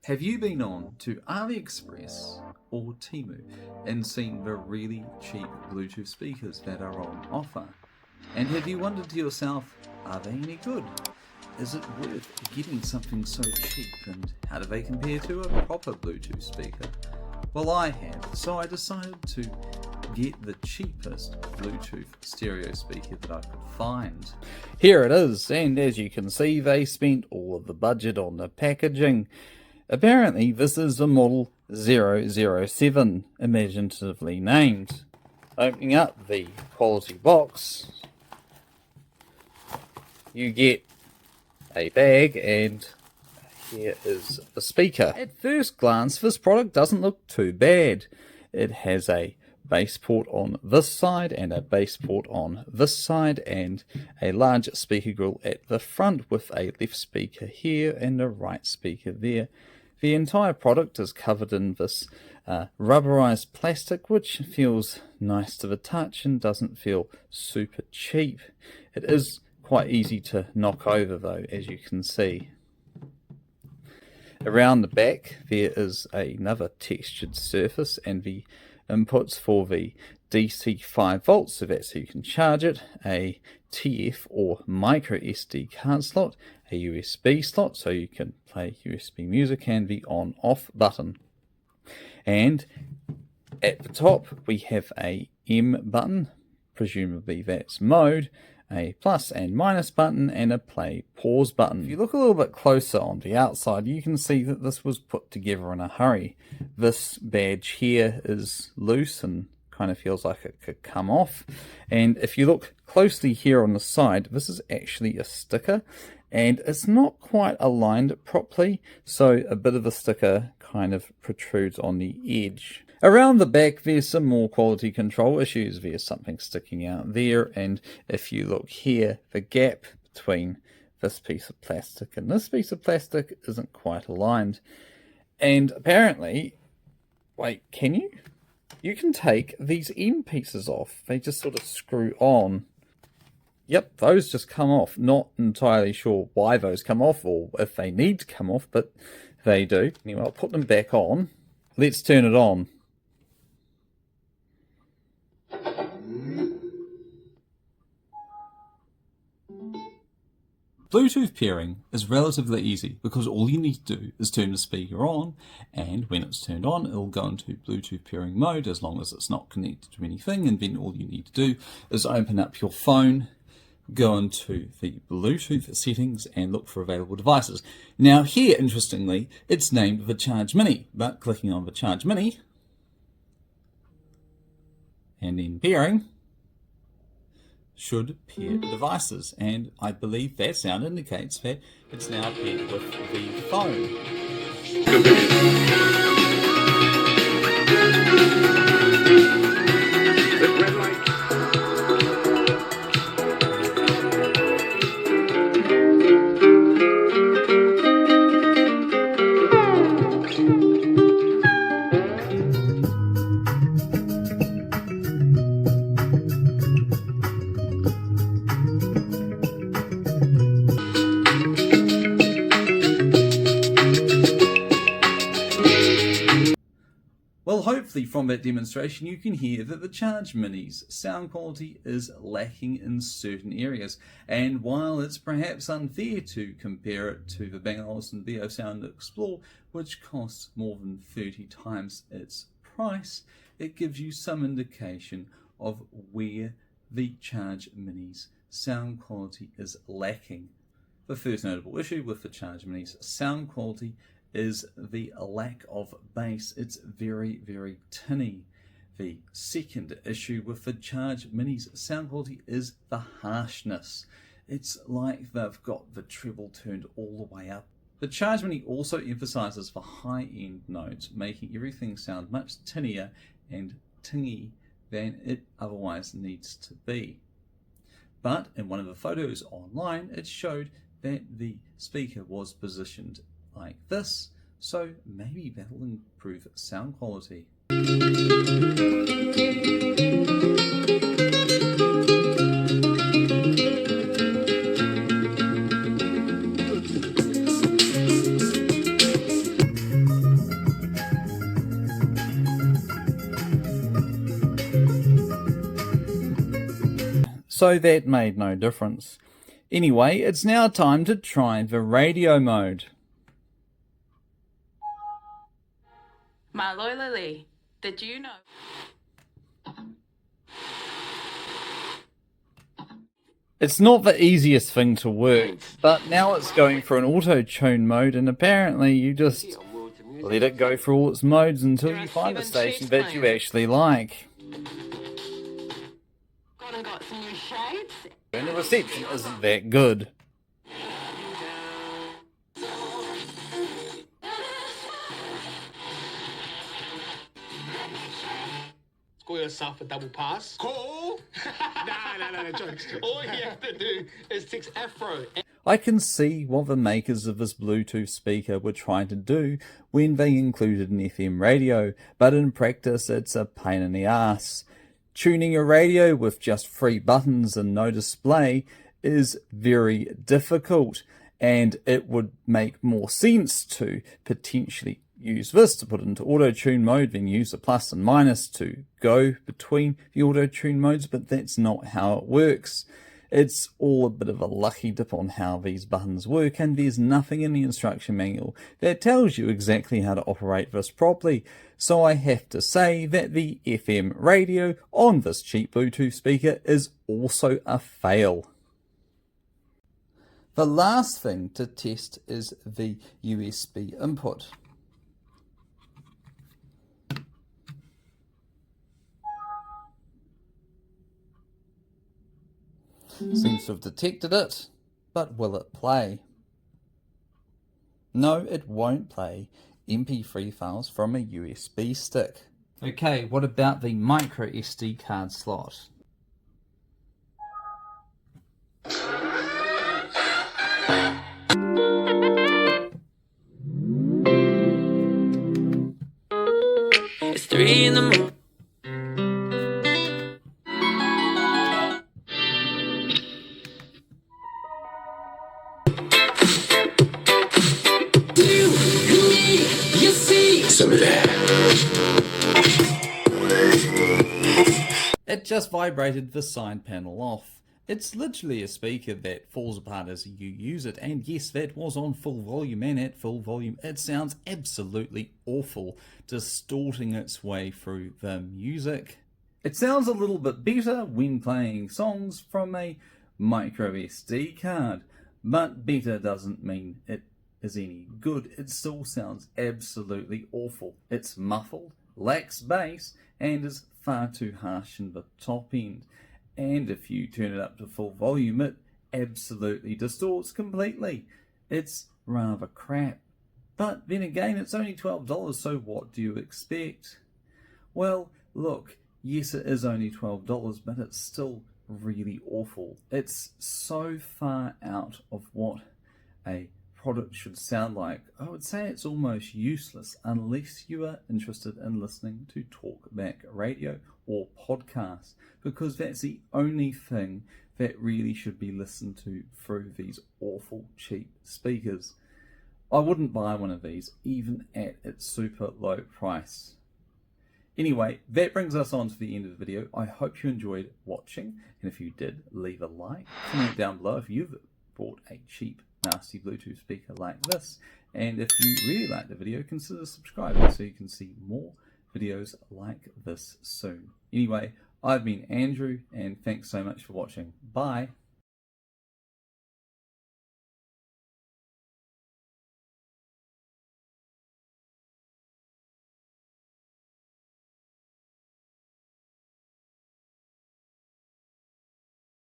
Have you been on to AliExpress or Temu and seen the really cheap Bluetooth speakers that are on offer? And have you wondered to yourself, are they any good? Is it worth getting something so cheap, and how do they compare to a proper Bluetooth speaker? Well, I have, so I decided to get the cheapest Bluetooth stereo speaker that I could find. Here it is, and as you can see, they spent all of the budget on the packaging. Apparently this is the model 007, imaginatively named. Opening up the quality box, you get a bag, and here is the speaker. At first glance, this product doesn't look too bad. It has a bass port on this side and a bass port on this side, and a large speaker grill at the front with a left speaker here and a right speaker there. The entire product is covered in this rubberized plastic, which feels nice to the touch and doesn't feel super cheap. It is quite easy to knock over though, as you can see. Around the back there is another textured surface and the inputs for the DC 5 volts, so that's so you can charge it, a TF or micro SD card slot, a USB slot so you can play USB music, and the on-off button. And at the top we have a M button, presumably that's mode, a plus and minus button, and a play pause button. If you look a little bit closer on the outside, you can see that this was put together in a hurry. This badge here is loose and kind of feels like it could come off. And if you look closely here on the side, this is actually a sticker, and it's not quite aligned properly, so a bit of the sticker kind of protrudes on the edge. Around the back there's some more quality control issues. There's something sticking out there, and if you look here, the gap between this piece of plastic and this piece of plastic isn't quite aligned. And apparently, wait, can you? You can take these end pieces off. They just sort of screw on. Yep, those just come off. Not entirely sure why those come off or if they need to come off, but they do. Anyway, I'll put them back on. Let's turn it on. Bluetooth pairing is relatively easy because all you need to do is turn the speaker on, and when it's turned on it'll go into Bluetooth pairing mode as long as it's not connected to anything, and then all you need to do is open up your phone, go into the Bluetooth settings and look for available devices. Now here, interestingly, it's named the Charge Mini, but clicking on the Charge Mini and then pairing should pair the devices, and I believe that sound indicates that it's now paired with the phone. Well, hopefully from that demonstration you can hear that the Charge Mini's sound quality is lacking in certain areas, and while it's perhaps unfair to compare it to the Bang Olufsen Beosound Explore, which costs more than 30 times its price, it gives you some indication of where the Charge Mini's sound quality is lacking. The first notable issue with the Charge Mini's sound quality is the lack of bass. It's very, very tinny. The second issue with the Charge Mini's sound quality is the harshness. It's like they've got the treble turned all the way up. The Charge Mini also emphasizes the high-end notes, making everything sound much tinnier and tingy than it otherwise needs to be. But in one of the photos online, it showed that the speaker was positioned like this, so maybe that'll improve sound quality. so that made no difference. Anyway, it's now time to try the radio mode. Malolele, did you know? It's not the easiest thing to work, but now it's going for an auto-tune mode, and apparently you just let it go through all its modes until you find a station that you actually like. Gone and got some new shades? And the reception isn't that good. Score yourself a double pass. Cool. No, jokes. All you have to do is text Afro. I can see what the makers of this Bluetooth speaker were trying to do when they included an FM radio, but in practice it's a pain in the ass. Tuning a radio with just 3 buttons and no display is very difficult, and it would make more sense to potentially use this to put it into auto-tune mode, then use the plus and minus to go between the auto-tune modes, but that's not how it works. It's all a bit of a lucky dip on how these buttons work, and there's nothing in the instruction manual that tells you exactly how to operate this properly. So I have to say that the FM radio on this cheap Bluetooth speaker is also a fail. The last thing to test is the USB input. Seems to have detected it, but will it play? No, it won't play MP3 files from a USB stick. Okay, what about the micro SD card slot? It's 3 in the morning. It just vibrated the side panel off. It's literally a speaker that falls apart as you use it, and yes, that was on full volume, and at full volume it sounds absolutely awful, distorting its way through the music. It sounds a little bit better when playing songs from a micro SD card, but better doesn't mean it is any good. It still sounds absolutely awful. It's muffled, lacks bass, and is far too harsh in the top end. And if you turn it up to full volume, it absolutely distorts completely. It's rather crap. But then again, it's only $12, so what do you expect? Well, look, yes, it is only $12, but it's still really awful. It's so far out of what a product should sound like. I would say it's almost useless unless you are interested in listening to talkback radio or podcasts, because that's the only thing that really should be listened to through these awful cheap speakers. I wouldn't buy one of these even at its super low price. Anyway, that brings us on to the end of the video. I hope you enjoyed watching, and if you did, leave a like. Comment down below if you've bought a cheap nasty Bluetooth speaker like this, and if you really like the video, consider subscribing so you can see more videos like this soon. Anyway, I've been Andrew, and thanks so much for watching. Bye.